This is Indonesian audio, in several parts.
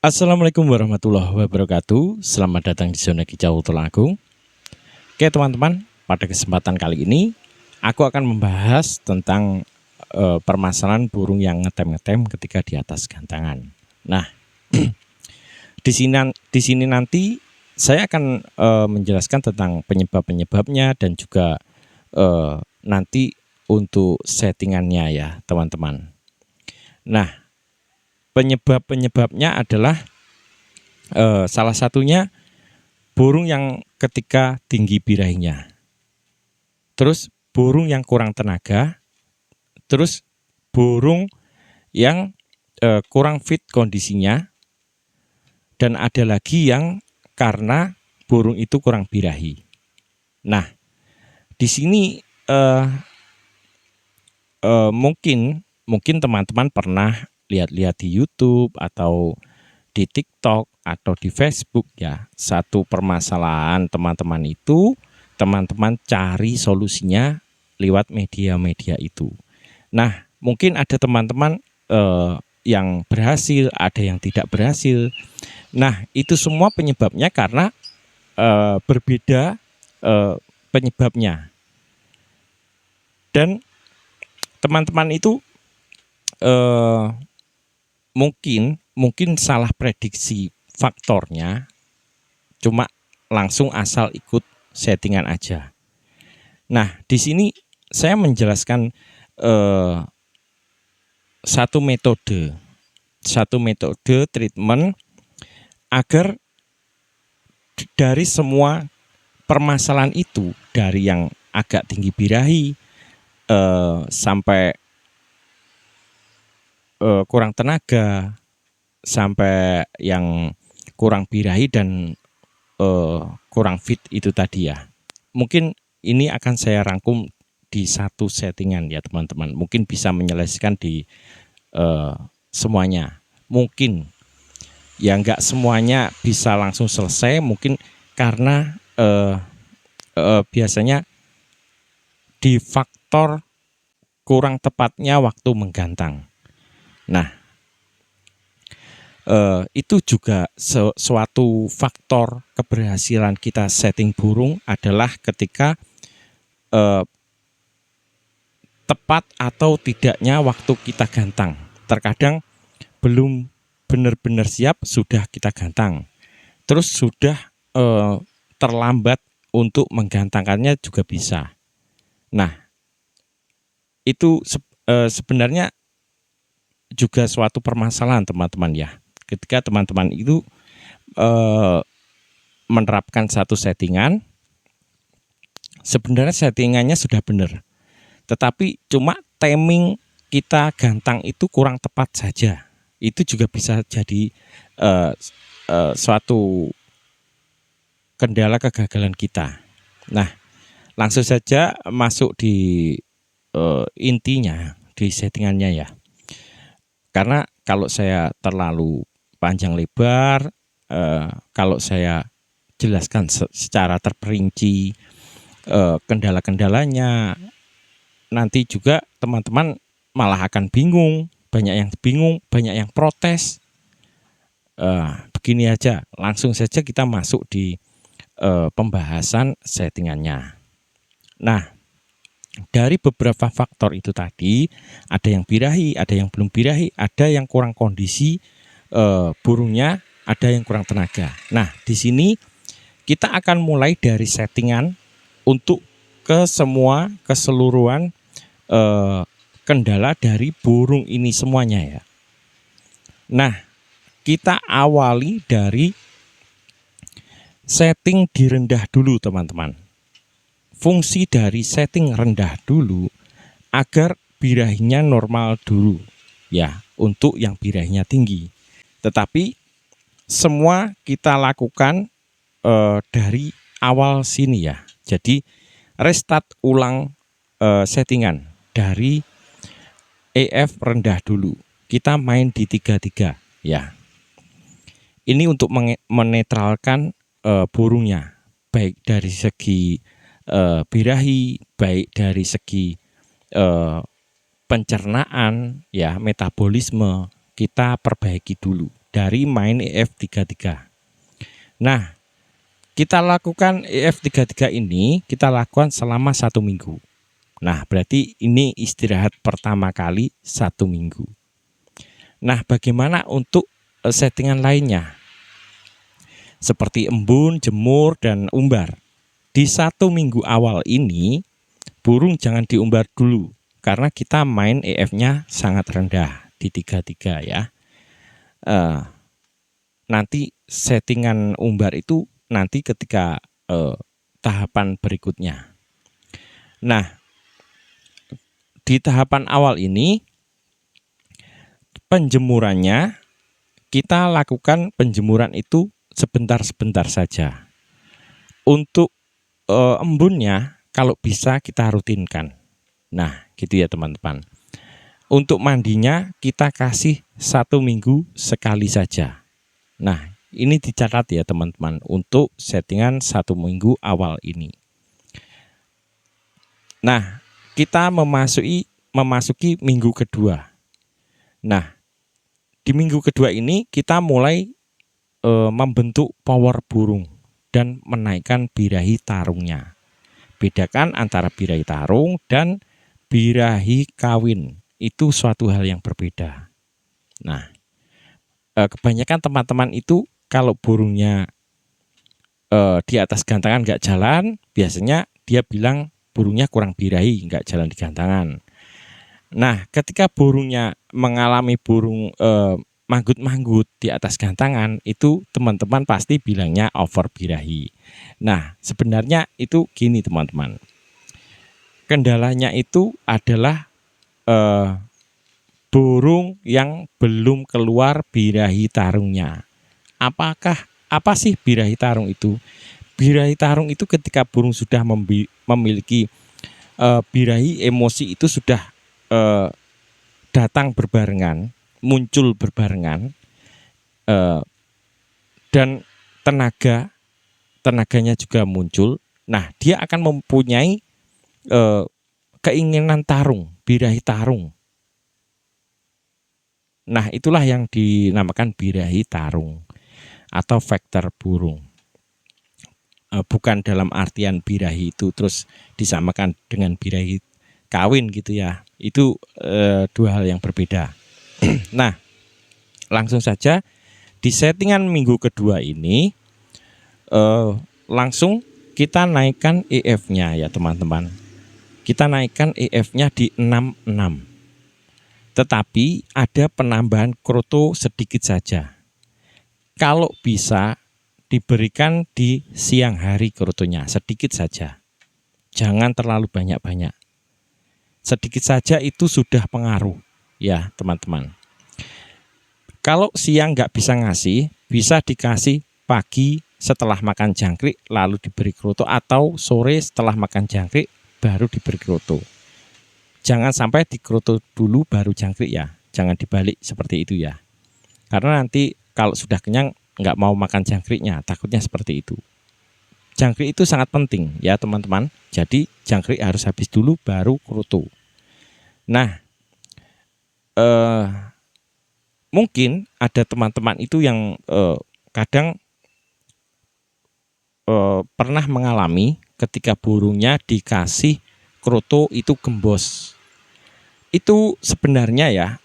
Assalamualaikum warahmatullahi wabarakatuh. Selamat datang di zona kicau Tulungagung. Oke teman-teman, pada kesempatan kali ini aku akan membahas tentang permasalahan burung yang ngetem-ngetem ketika di atas gantangan. Nah, di sini nanti saya akan menjelaskan tentang penyebab-penyebabnya dan juga nanti untuk settingannya ya teman-teman. Nah, penyebab-penyebabnya adalah salah satunya burung yang ketika tinggi birahinya, terus burung yang kurang tenaga, terus burung yang kurang fit kondisinya, dan ada lagi yang karena burung itu kurang birahi. Nah, di sini mungkin teman-teman pernah lihat-lihat di YouTube atau di TikTok atau di Facebook ya. Satu permasalahan teman-teman itu teman-teman cari solusinya lewat media-media itu. Nah, mungkin ada teman-teman yang berhasil, ada yang tidak berhasil. Nah, itu semua penyebabnya karena berbeda penyebabnya. Dan teman-teman itu mungkin salah prediksi faktornya, cuma langsung asal ikut settingan aja. Nah, di sini saya menjelaskan satu metode treatment agar dari semua permasalahan itu, dari yang agak tinggi birahi sampai kurang tenaga, sampai yang kurang birahi dan kurang fit itu tadi ya. Mungkin ini akan saya rangkum di satu settingan ya teman-teman. Mungkin bisa menyelesaikan di semuanya. Mungkin ya nggak semuanya bisa langsung selesai. Mungkin karena biasanya di faktor kurang tepatnya waktu menggantang. Nah, itu juga suatu faktor keberhasilan kita setting burung adalah ketika tepat atau tidaknya waktu kita gantang. Terkadang belum benar-benar siap sudah kita gantang, terus sudah terlambat untuk menggantangkannya juga bisa. Nah, itu sebenarnya juga suatu permasalahan teman-teman ya. Ketika teman-teman itu menerapkan satu settingan, sebenarnya settingannya sudah benar, tetapi cuma timing kita gantang itu kurang tepat saja. Itu juga bisa jadi suatu kendala kegagalan kita. Nah, langsung saja masuk di intinya, di settingannya ya. Karena kalau saya terlalu panjang lebar, kalau saya jelaskan secara terperinci kendala-kendalanya, nanti juga teman-teman malah akan bingung, banyak yang protes. Begini aja, langsung saja kita masuk di pembahasan settingannya. Nah, dari beberapa faktor itu tadi, ada yang birahi, ada yang belum birahi, ada yang kurang kondisi burungnya, ada yang kurang tenaga. Nah, di sini kita akan mulai dari settingan untuk keseluruhan kendala dari burung ini semuanya ya. Nah, kita awali dari setting direndah dulu teman-teman. Fungsi dari setting rendah dulu agar birahinya normal dulu ya, untuk yang birahinya tinggi. Tetapi semua kita lakukan dari awal sini ya. Jadi restart ulang settingan dari EF rendah dulu. Kita main di 33 ya. Ini untuk menetralkan burungnya, baik dari segi birahi, baik dari segi pencernaan ya, metabolisme kita perbaiki dulu dari main EF33. Nah, kita lakukan EF33 ini kita lakukan selama 1 minggu. Nah, berarti ini istirahat pertama kali 1 minggu. Nah, bagaimana untuk settingan lainnya? Seperti embun, jemur, dan umbar. Di 1 minggu awal ini, burung jangan diumbar dulu, karena kita main EF-nya sangat rendah di 33 ya. Nanti settingan umbar itu nanti ketika tahapan berikutnya. Nah, di tahapan awal ini penjemurannya kita lakukan penjemuran itu sebentar-sebentar saja. Untuk embunnya kalau bisa kita rutinkan. Nah, gitu ya teman-teman. Untuk mandinya kita kasih 1 minggu sekali saja. Nah, ini dicatat ya teman-teman untuk settingan 1 minggu awal ini. Nah, kita memasuki minggu kedua. Nah, di minggu kedua ini kita mulai membentuk power burung dan menaikkan birahi tarungnya. Bedakan antara birahi tarung dan birahi kawin, itu suatu hal yang berbeda. Nah, kebanyakan teman-teman itu kalau burungnya di atas gantangan nggak jalan, biasanya dia bilang burungnya kurang birahi, nggak jalan di gantangan. Nah, ketika burungnya mengalami burung manggut-manggut di atas gantangan, itu teman-teman pasti bilangnya over birahi. Nah, sebenarnya itu gini teman-teman. Kendalanya itu adalah burung yang belum keluar birahi tarungnya. Apa sih birahi tarung itu? Birahi tarung itu ketika burung sudah memiliki birahi emosi itu sudah datang berbarengan, muncul berbarengan, dan tenaganya juga muncul. Nah, dia akan mempunyai keinginan tarung, birahi tarung. Nah, itulah yang dinamakan birahi tarung atau vektor burung. Bukan dalam artian birahi itu terus disamakan dengan birahi kawin gitu ya. Itu dua hal yang berbeda. Nah, langsung saja di settingan minggu kedua ini langsung kita naikkan EF-nya ya teman-teman. Kita naikkan EF-nya di 66. Tetapi ada penambahan kroto sedikit saja. Kalau bisa diberikan di siang hari krotonya sedikit saja. Jangan terlalu banyak-banyak. Sedikit saja itu sudah pengaruh ya teman-teman. Kalau siang nggak bisa ngasih, bisa dikasih pagi setelah makan jangkrik lalu diberi kroto, atau sore setelah makan jangkrik baru diberi kroto. Jangan sampai dikroto dulu baru jangkrik ya. Jangan dibalik seperti itu ya. Karena nanti kalau sudah kenyang nggak mau makan jangkriknya, takutnya seperti itu. Jangkrik itu sangat penting ya teman-teman. Jadi jangkrik harus habis dulu baru kroto. Nah, mungkin ada teman-teman itu yang kadang pernah mengalami ketika burungnya dikasih kroto itu gembos. Itu sebenarnya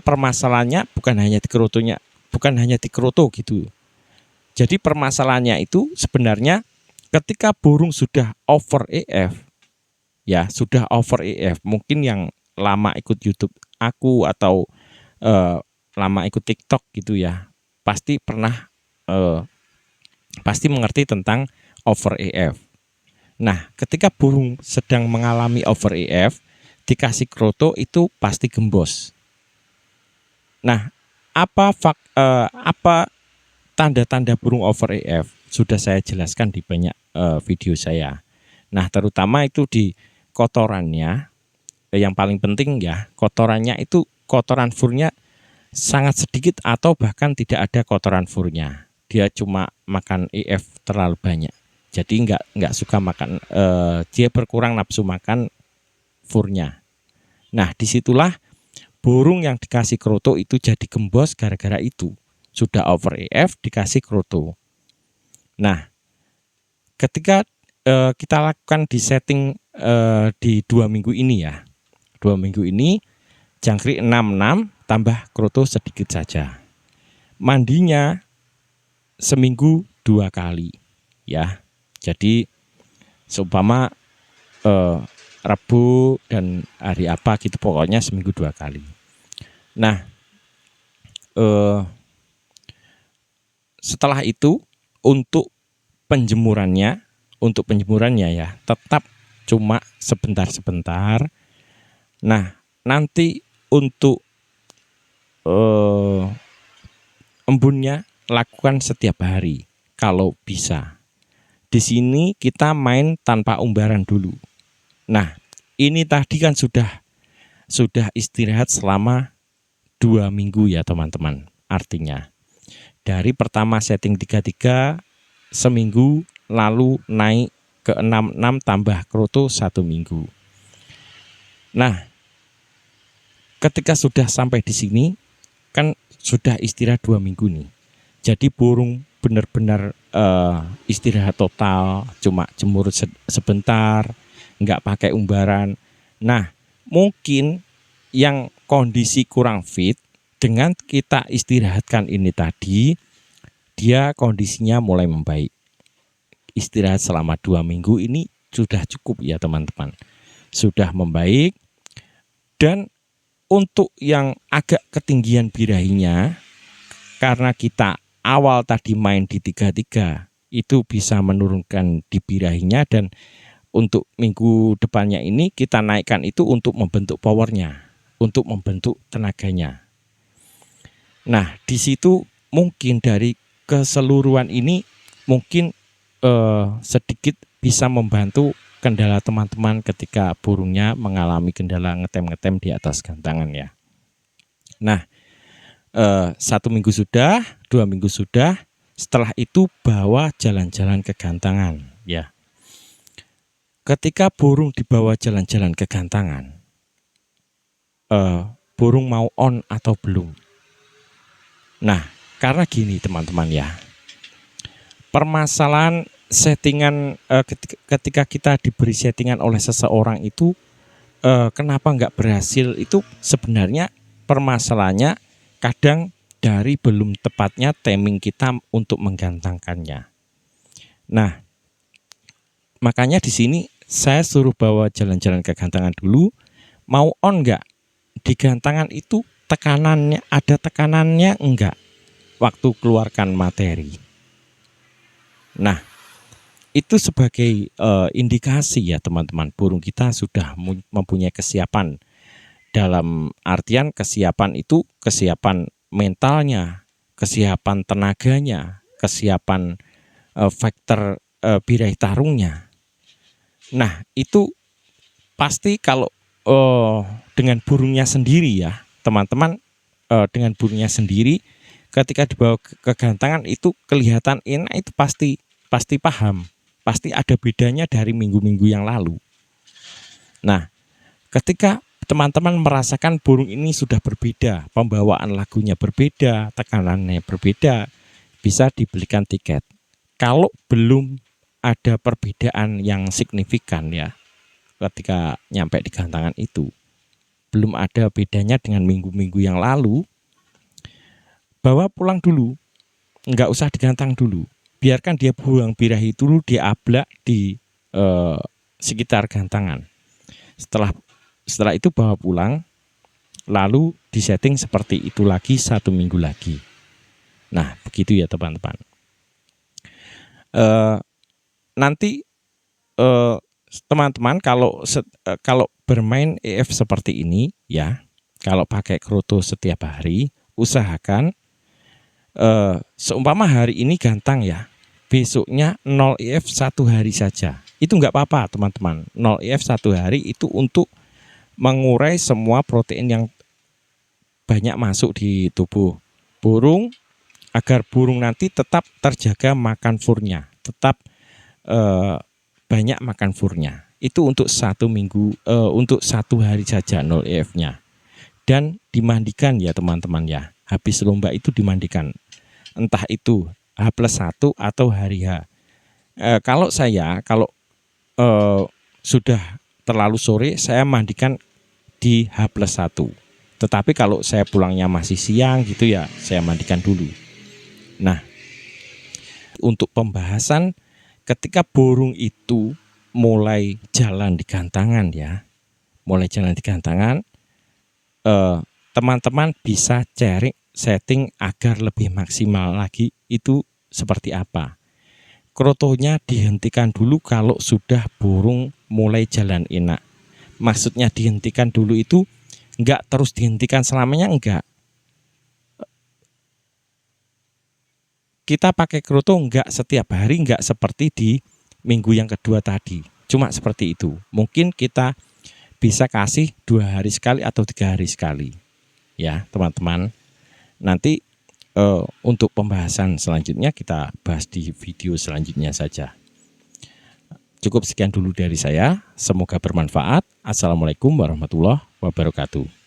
permasalahannya bukan hanya di kroto gitu. Jadi permasalahannya itu sebenarnya ketika burung sudah over EF, ya sudah over EF, mungkin yang lama ikut YouTube aku atau lama ikut TikTok gitu ya, pasti mengerti tentang over EF. Nah, ketika burung sedang mengalami over EF, dikasih kroto itu pasti gembos. Nah, apa tanda-tanda burung over EF? Sudah saya jelaskan di banyak video saya. Nah, terutama itu di kotorannya, yang paling penting ya, kotorannya itu kotoran furnya sangat sedikit atau bahkan tidak ada kotoran furnya. Dia cuma makan EF terlalu banyak. Jadi nggak suka makan, dia berkurang nafsu makan furnya. Nah, disitulah burung yang dikasih kroto itu jadi gembos gara-gara itu. sudah over EF dikasih kroto. Nah, ketika kita lakukan di setting di 2 minggu ini ya, 2 minggu ini jangkrik 66 tambah kroto sedikit saja. Mandinya seminggu 2 kali ya. Jadi seumpama Rabu dan hari apa gitu, pokoknya seminggu 2 kali. Nah, setelah itu untuk penjemurannya ya tetap cuma sebentar-sebentar. Nah, nanti untuk embunnya lakukan setiap hari kalau bisa. Di sini kita main tanpa umbaran dulu. Nah, ini tadi kan sudah istirahat selama 2 minggu ya teman-teman. Artinya dari pertama setting 33 seminggu, lalu naik ke 66 tambah kroto 1 minggu. Nah, ketika sudah sampai di sini kan sudah istirahat 2 minggu nih. Jadi burung benar-benar istirahat total, cuma jemur sebentar, nggak pakai umbaran. Nah, mungkin yang kondisi kurang fit, dengan kita istirahatkan ini tadi, dia kondisinya mulai membaik. Istirahat selama 2 minggu ini sudah cukup ya teman-teman. Sudah membaik. Dan untuk yang agak ketinggian birahinya, karena kita awal tadi main di 33, itu bisa menurunkan di birahinya, dan untuk minggu depannya ini kita naikkan itu untuk membentuk powernya, untuk membentuk tenaganya. Nah, di situ mungkin dari keseluruhan ini mungkin sedikit bisa membantu kendala teman-teman ketika burungnya mengalami kendala ngetem-ngetem di atas gantangan ya. Nah, 1 minggu sudah, 2 minggu sudah, setelah itu bawa jalan-jalan ke gantangan ya. Ketika burung dibawa jalan-jalan ke gantangan, burung mau on atau belum? Nah, karena gini teman-teman ya, permasalahan settingan ketika kita diberi settingan oleh seseorang itu kenapa nggak berhasil, itu sebenarnya permasalahannya kadang dari belum tepatnya timing kita untuk menggantangkannya. Nah, makanya di sini saya suruh bawa jalan-jalan ke gantangan dulu. Mau on nggak? Di gantangan itu tekanannya, ada tekanannya enggak waktu keluarkan materi. Nah, itu sebagai indikasi ya teman-teman, burung kita sudah mempunyai kesiapan. Dalam artian kesiapan itu kesiapan mentalnya, kesiapan tenaganya, kesiapan faktor birahi tarungnya. Nah, itu pasti kalau dengan burungnya sendiri ya teman-teman, dengan burungnya sendiri ketika dibawa ke gantangan itu kelihatan enak, itu pasti paham, pasti ada bedanya dari minggu-minggu yang lalu. Nah, ketika teman-teman merasakan burung ini sudah berbeda, pembawaan lagunya berbeda, tekanannya berbeda, bisa dibelikan tiket. Kalau belum ada perbedaan yang signifikan ya, ketika nyampe di gantangan itu belum ada bedanya dengan minggu-minggu yang lalu, bawa pulang dulu, nggak usah digantang dulu, biarkan dia buang birahi dulu, dia ablak di sekitar gantangan. Setelah itu bawa pulang, lalu disetting seperti itu lagi 1 minggu lagi. Nah, begitu ya teman-teman. Nanti teman-teman kalau bermain EF seperti ini ya, kalau pakai kroto setiap hari, usahakan seumpama hari ini gantang ya, besoknya 0 EF 1 hari saja. Itu nggak apa-apa teman-teman. 0 EF 1 hari itu untuk mengurai semua protein yang banyak masuk di tubuh burung, agar burung nanti tetap terjaga makan furnya, tetap banyak makan furnya. Itu untuk 1 minggu, untuk 1 hari saja 0 EF-nya. Dan dimandikan ya teman-teman ya. Habis lomba itu dimandikan. entah itu H+1 atau hari H. Kalau sudah terlalu sore, saya mandikan di H+1. Tetapi kalau saya pulangnya masih siang gitu ya, saya mandikan dulu. Nah, untuk pembahasan ketika burung itu mulai jalan di gantangan ya, teman-teman bisa cari setting agar lebih maksimal lagi itu seperti apa. Krotonya dihentikan dulu kalau sudah burung mulai jalan enak. Maksudnya dihentikan dulu itu enggak terus dihentikan selamanya, enggak. Kita pakai kroto enggak setiap hari, enggak seperti di minggu yang kedua tadi. Cuma seperti itu. Mungkin kita bisa kasih 2 hari sekali atau 3 hari sekali. Ya, teman-teman. Nanti untuk pembahasan selanjutnya kita bahas di video selanjutnya saja. Cukup sekian dulu dari saya. Semoga bermanfaat. Assalamualaikum warahmatullahi wabarakatuh.